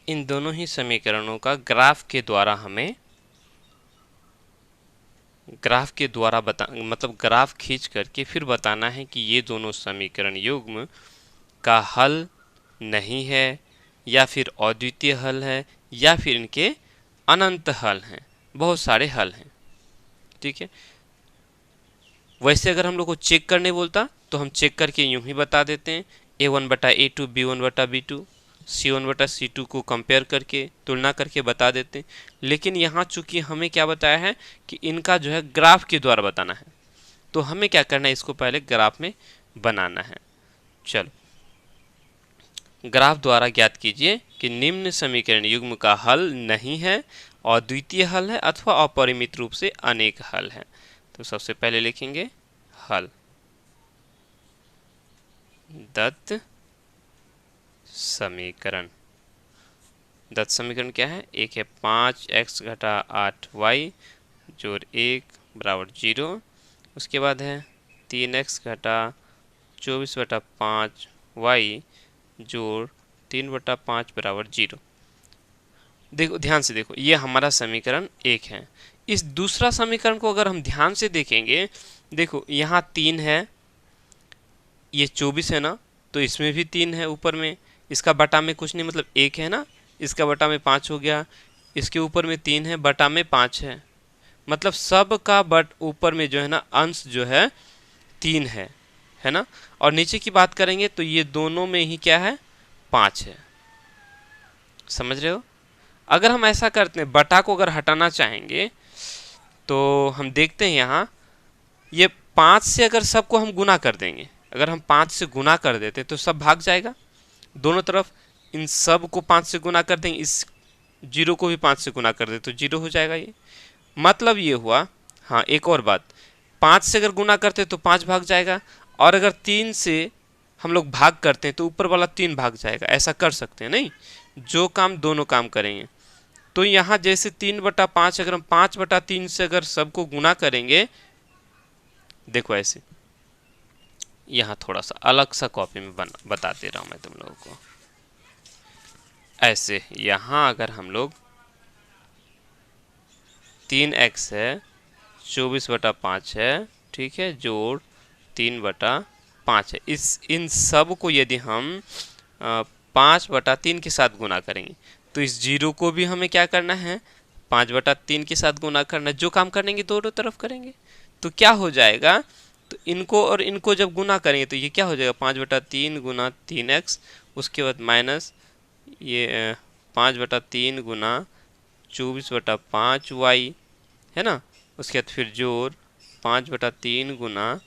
इन दोनों ही समीकरणों का ग्राफ के द्वारा हमें मतलब ग्राफ खींच करके फिर बताना है कि ये दोनों समीकरण युग्म का हल नहीं है, या फिर अद्वितीय हल है, या फिर इनके अनंत हल हैं, बहुत सारे हल हैं। ठीक है, वैसे अगर हम लोग को चेक करने बोलता तो हम चेक करके यूं ही बता देते हैं, A1/A2 B1/B2 C1/C2 को कंपेयर करके तुलना करके बता देते हैं। लेकिन यहाँ चूंकि हमें क्या बताया है कि इनका जो है ग्राफ के द्वारा बताना है, तो हमें क्या करना है, इसको पहले ग्राफ में बनाना है। चलो, ग्राफ द्वारा ज्ञात कीजिए कि निम्न समीकरण युग्म का हल नहीं है, अद्वितीय हल है अथवा अपरिमित रूप से अनेक हल है। तो सबसे पहले लिखेंगे हल। दत्त समीकरण क्या है? एक है 5x घटा 8y जोड़ 1 बराबर 0। उसके बाद है 3x घटा 24/5y जोड़ 3/5 बराबर 0। देखो, ध्यान से देखो, ये हमारा समीकरण एक है। इस दूसरा समीकरण को अगर हम ध्यान से देखेंगे, देखो यहाँ 3 है, ये 24 है ना, तो इसमें भी 3 है ऊपर में, इसका बटा में कुछ नहीं, मतलब 1 है ना, इसका बटा में 5 हो गया, इसके ऊपर में 3 है, बटा में 5 है, मतलब सब का बट ऊपर में जो है ना अंश जो है 3 है ना। और नीचे की बात करेंगे तो ये दोनों में ही क्या है, 5 है। समझ रहे हो? अगर हम ऐसा करते हैं, बटा को अगर हटाना चाहेंगे तो हम देखते हैं यहाँ, ये 5 से अगर सबको हम गुना कर देंगे, अगर हम 5 से गुना कर देते तो सब भाग जाएगा दोनों तरफ। इन सब को 5 से गुना कर देंगे, इस 0 को भी 5 से गुना कर दे तो 0 हो जाएगा। ये मतलब ये हुआ। हाँ, एक और बात, 5 से अगर गुना करते तो 5 भाग जाएगा, और अगर 3 से हम लोग भाग करते हैं तो ऊपर वाला 3 भाग जाएगा। ऐसा कर सकते हैं नहीं, जो काम दोनों काम करेंगे। तो यहाँ जैसे 3/5, अगर हम 5/3 से अगर सबको गुना करेंगे, देखो ऐसे, यहाँ थोड़ा सा अलग सा कॉपी में बता दे रहा हूँ मैं तुम लोगों को। ऐसे यहाँ अगर हम लोग 3x है, 24/5 है, ठीक है, जोड़ 3/5 है, इन सब को यदि हम 5/3 के साथ गुना करेंगे तो इस 0 को भी हमें क्या करना है, 5/3 के साथ गुना करना है। जो काम करेंगे दोनों तरफ करेंगे तो क्या हो जाएगा, तो इनको और इनको जब गुना करेंगे तो ये क्या हो जाएगा, 5/3 गुना 3x, उसके बाद माइनस ये 5/3 गुना 24/5y, है ना। उसके बाद फिर जोड़ 5/3 गुना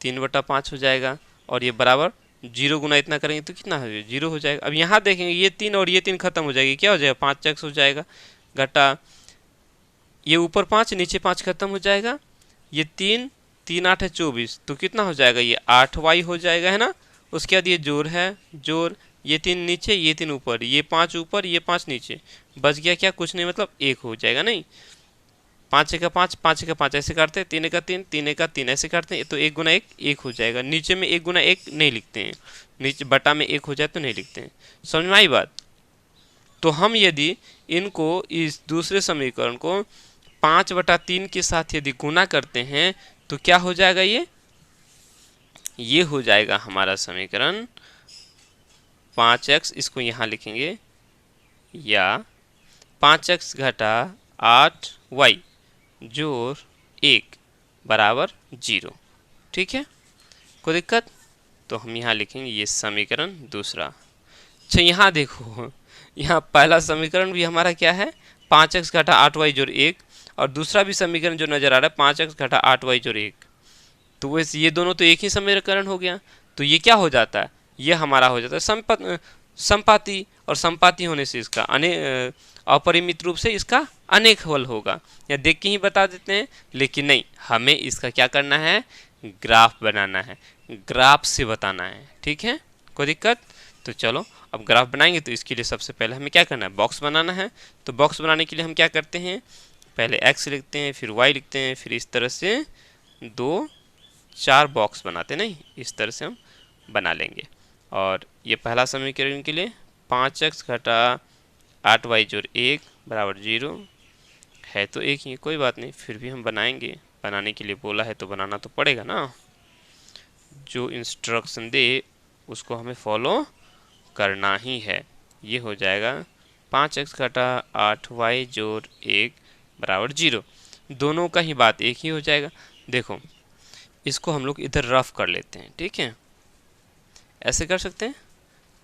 3/5 हो जाएगा, और ये बराबर 0 गुना इतना करेंगे तो कितना हो जाएगा, 0 हो जाएगा। अब यहाँ देखेंगे, ये 3 और ये 3 खत्म हो जाएगी, क्या हो जाएगा, 5x हो जाएगा, घटा ये ऊपर 5 नीचे 5 खत्म हो जाएगा, ये 3 3 8 है 24, तो कितना हो जाएगा, ये 8y हो जाएगा, है ना। उसके बाद ये जोड़ है, जोड़, ये 3 नीचे ये 3 ऊपर, ये 5 ऊपर ये 5 नीचे, बच गया क्या, कुछ नहीं, मतलब 1 हो जाएगा। नहीं, 5 5 का 5 ऐसे काटते हैं, 3 का 3 3 का 3 ऐसे काटते हैं, तो 1 गुना 1 1 हो जाएगा। नीचे में 1 गुना 1 नहीं लिखते हैं, नीचे बटा में 1 हो जाए तो नहीं लिखते हैं। समझ में आई बात? तो हम यदि इनको, इस दूसरे समीकरण को 5/3 के साथ यदि गुना करते हैं तो क्या हो जाएगा, ये हो जाएगा हमारा समीकरण 5x, इसको यहाँ लिखेंगे, या 5x घटा 8y जोड़ 1 बराबर 0। ठीक है, कोई दिक्कत? तो हम यहाँ लिखेंगे ये समीकरण दूसरा। अच्छा, यहाँ देखो, यहाँ पहला समीकरण भी हमारा क्या है, 5x घटा 8y जोड़ 1, और दूसरा भी समीकरण जो नजर आ रहा है 5x घटा 8y जोड़ 1। तो वैसे ये दोनों तो एक ही समीकरण हो गया, तो ये क्या हो जाता है, ये हमारा हो जाता है संपाती, और संपाती होने से इसका अपरिमित रूप से इसका अनेक हल होगा। या देख के ही बता देते हैं, लेकिन नहीं, हमें इसका क्या करना है, ग्राफ बनाना है, ग्राफ से बताना है। ठीक है, कोई दिक्कत? तो चलो अब ग्राफ बनाएंगे, तो इसके लिए सबसे पहले हमें क्या करना है, बॉक्स बनाना है। तो बॉक्स बनाने के लिए हम क्या करते हैं, पहले x लिखते हैं, फिर y लिखते हैं, फिर इस तरह से 2 4 बॉक्स बनाते, नहीं, इस तरह से हम बना लेंगे। और ये पहला समीकरण के लिए 5x घटा 8y जोड़ 1 बराबर 0 है तो एक ही, कोई बात नहीं, फिर भी हम बनाएंगे। बनाने के लिए बोला है तो बनाना तो पड़ेगा ना, जो इंस्ट्रक्शन दे उसको हमें फॉलो करना ही है। ये हो जाएगा 5x घटा 8y जोड़ 1 बराबर 0। दोनों का ही बात एक ही हो जाएगा। देखो इसको हम लोग इधर रफ कर लेते हैं, ठीक है, ऐसे कर सकते हैं।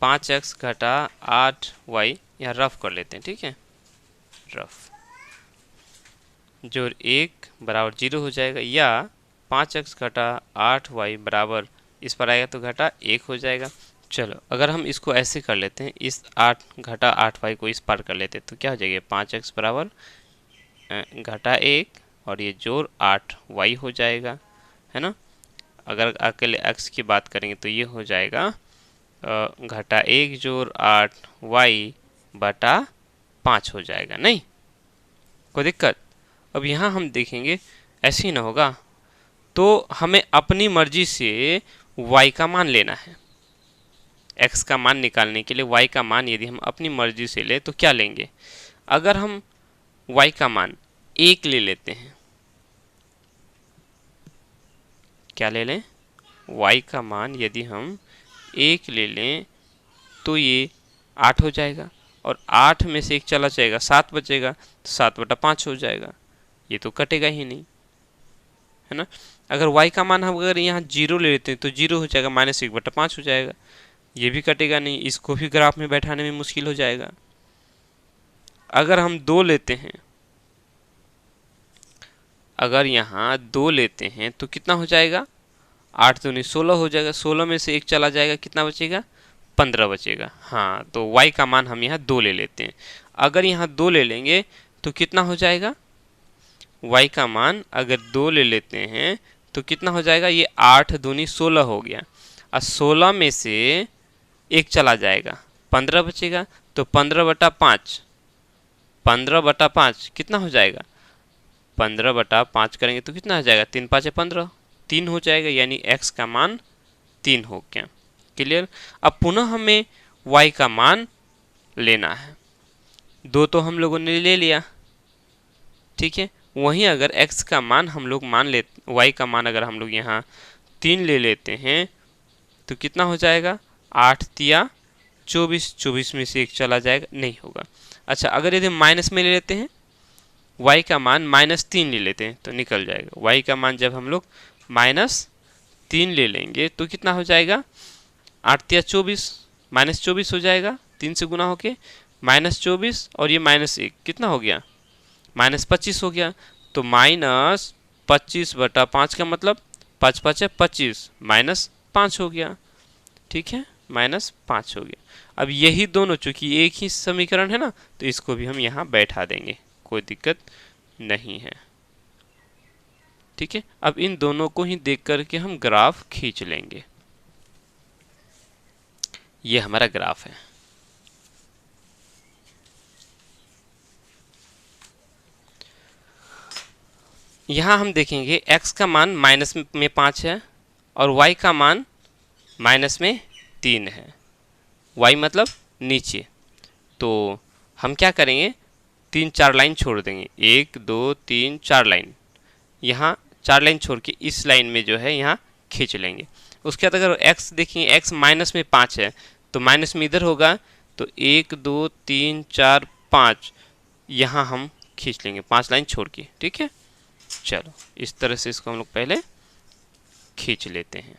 5x घटा 8y यहाँ रफ कर लेते हैं, ठीक है, रफ जोड़ 1 बराबर 0 हो जाएगा, या 5x घटा 8y बराबर इस पर आएगा तो घटा 1 हो जाएगा। चलो अगर हम इसको ऐसे कर लेते हैं, इस 8 घटा 8y को इस पार कर लेते हैं तो क्या हो जाएगा, 5x बराबर घटा 1 और ये जोड़ 8y हो जाएगा, है ना। अगर अकेले x की बात करेंगे तो ये हो जाएगा घटा 1 जोड़ 8y बटा 5 हो जाएगा। नहीं कोई दिक्कत। अब यहाँ हम देखेंगे ऐसे ही ना होगा, तो हमें अपनी मर्जी से y का मान लेना है। x का मान निकालने के लिए y का मान यदि हम अपनी मर्जी से ले तो क्या लेंगे, अगर हम y का मान 1 ले लेते हैं, क्या ले लें, y का मान यदि हम 1 ले लें तो ये 8 हो जाएगा, और 8 में से 1 चला जाएगा 7 बचेगा, तो 7/5 हो जाएगा। ये तो कटेगा ही नहीं, है ना। अगर y का मान हम अगर यहाँ 0 ले लेते हैं तो 0 हो जाएगा, -1/5 हो जाएगा, ये भी कटेगा नहीं, इसको भी ग्राफ में बैठाने में मुश्किल हो जाएगा। अगर हम 2 लेते हैं, अगर यहाँ 2 लेते हैं तो कितना हो जाएगा, 8 दूनी 16 हो जाएगा, 16 में से 1 चला जाएगा, कितना बचेगा, 15 बचेगा। हाँ तो y का मान हम यहाँ 2 ले लेते हैं। अगर यहाँ 2 ले लेंगे तो कितना हो जाएगा, y का मान अगर 2 ले लेते हैं तो कितना हो जाएगा, ये 8 दूनी 16 हो गया, और 16 में से 1 चला जाएगा, 15 बचेगा, तो 15/5, 15/5 कितना हो जाएगा, 15/5 करेंगे तो कितना हो जाएगा, 3 5 15, 3 हो जाएगा, यानी x का मान 3 हो गया। क्लियर। अब पुनः हमें y का मान लेना है। 2 तो हम लोगों ने ले लिया, ठीक है, वहीं अगर x का मान हम लोग मान ले, y का मान अगर हम लोग यहाँ 3 ले लेते हैं तो कितना हो जाएगा, 8 तिया 24, 24 में से 1 चला जाएगा, नहीं होगा। अच्छा अगर यदि माइनस में ले लेते हैं, y का मान -3 ले लेते हैं तो निकल जाएगा। y का मान जब हम लोग -3 ले लेंगे तो कितना हो जाएगा, 8 तिया 24, -24 हो जाएगा, 3 से गुना होके -24 और ये -1 कितना हो गया, -25 हो गया। तो -25/5 का मतलब 5 5 है 25, -5 हो गया, ठीक है, -5 हो गया। अब यही दोनों चूंकि एक ही समीकरण है ना, तो इसको भी हम यहाँ बैठा देंगे, कोई दिक्कत नहीं है, ठीक है। अब इन दोनों को ही देख करके हम ग्राफ खींच लेंगे। ये हमारा ग्राफ है। यहाँ हम देखेंगे x का मान माइनस में 5 है और y का मान -3 है, y मतलब नीचे। तो हम क्या करेंगे, 3 4 लाइन छोड़ देंगे, 1 2 3 4 लाइन, यहाँ 4 लाइन छोड़ के इस लाइन में जो है यहाँ खींच लेंगे। उसके बाद अगर x देखेंगे, x -5 है तो माइनस में इधर होगा, तो 1 2 3 4 5 यहाँ हम खींच लेंगे 5 लाइन छोड़ के, ठीक है। चलो इस तरह से इसको हम लोग पहले खींच लेते हैं।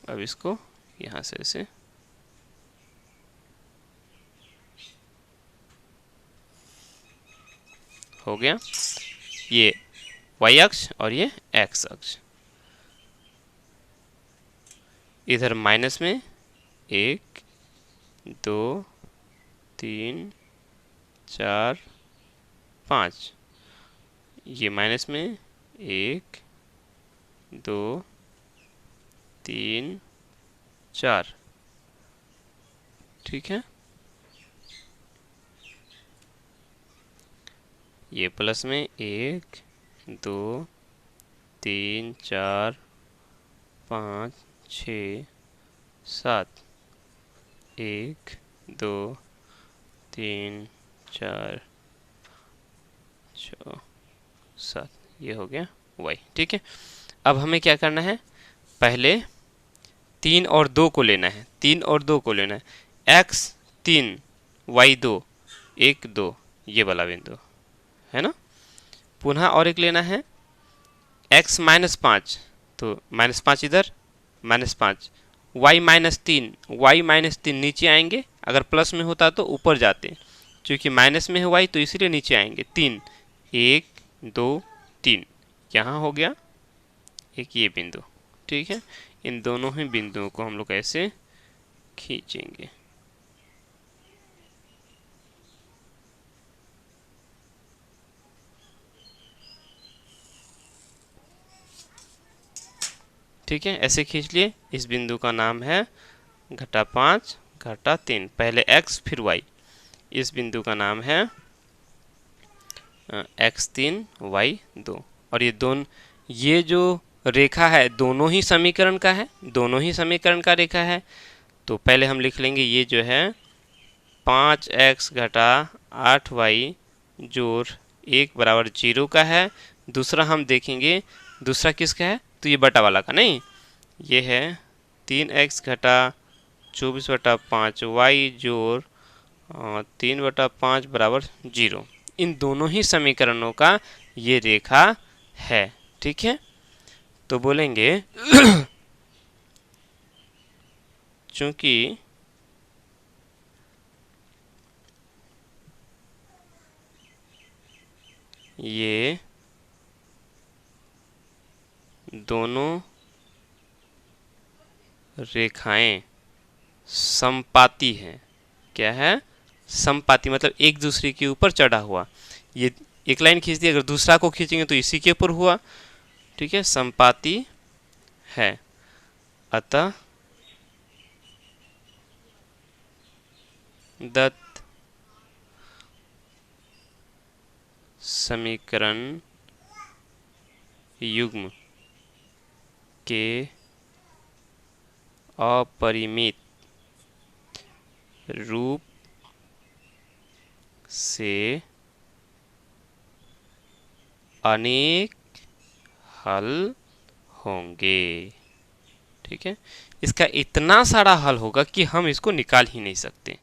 अब इसको यहाँ से ऐसे हो गया, ये y अक्ष और ये x अक्ष। इधर माइनस में 1 2 3 4 5, ये माइनस में 1 2 3 4, ठीक है, ये प्लस में 1 2 3 4 5 6 7 1 2 3 4 6 7 ये हो गया y। ठीक है, अब हमें क्या करना है, पहले 3 और 2 को लेना है, 3 और 2 को लेना है, x 3 y 2 1 2 ये वाला बिंदु है ना। पुनः और एक लेना है x -5, तो -5 इधर, -5 y -3 नीचे आएंगे, अगर प्लस में होता तो ऊपर जाते, क्योंकि माइनस में है y तो इसीलिए नीचे आएंगे। 3 1 2 3 यहाँ हो गया एक ये बिंदु। ठीक है, इन दोनों ही बिंदुओं को हम लोग ऐसे खींचेंगे। ठीक है, ऐसे खींच लिए। इस बिंदु का नाम है -5 -3, पहले x फिर y। इस बिंदु का नाम है x3 y2। और ये दोनों, ये जो रेखा है दोनों ही समीकरण का है, दोनों ही समीकरण का रेखा है। तो पहले हम लिख लेंगे ये जो है 5x - 8y जोड़ 1 बराबर 0 का है। दूसरा हम देखेंगे दूसरा किसका है, तो ये बटा वाला का नहीं, ये है 3x - 24/5y जोड़ 3/5 बराबर 0। इन दोनों ही समीकरणों का ये रेखा है। ठीक है, तो बोलेंगे चूंकि ये दोनों रेखाएं समपाती हैं, क्या है, समपाती मतलब एक दूसरे के ऊपर चढ़ा हुआ। ये एक लाइन खींच दी, अगर दूसरा को खींचेंगे तो इसी के ऊपर हुआ। ठीक है, समपाती है, अतः दत्त समीकरण युग्म के अपरिमित रूप से अनेक हल होंगे। ठीक है, इसका इतना सारा हल होगा कि हम इसको निकाल ही नहीं सकते।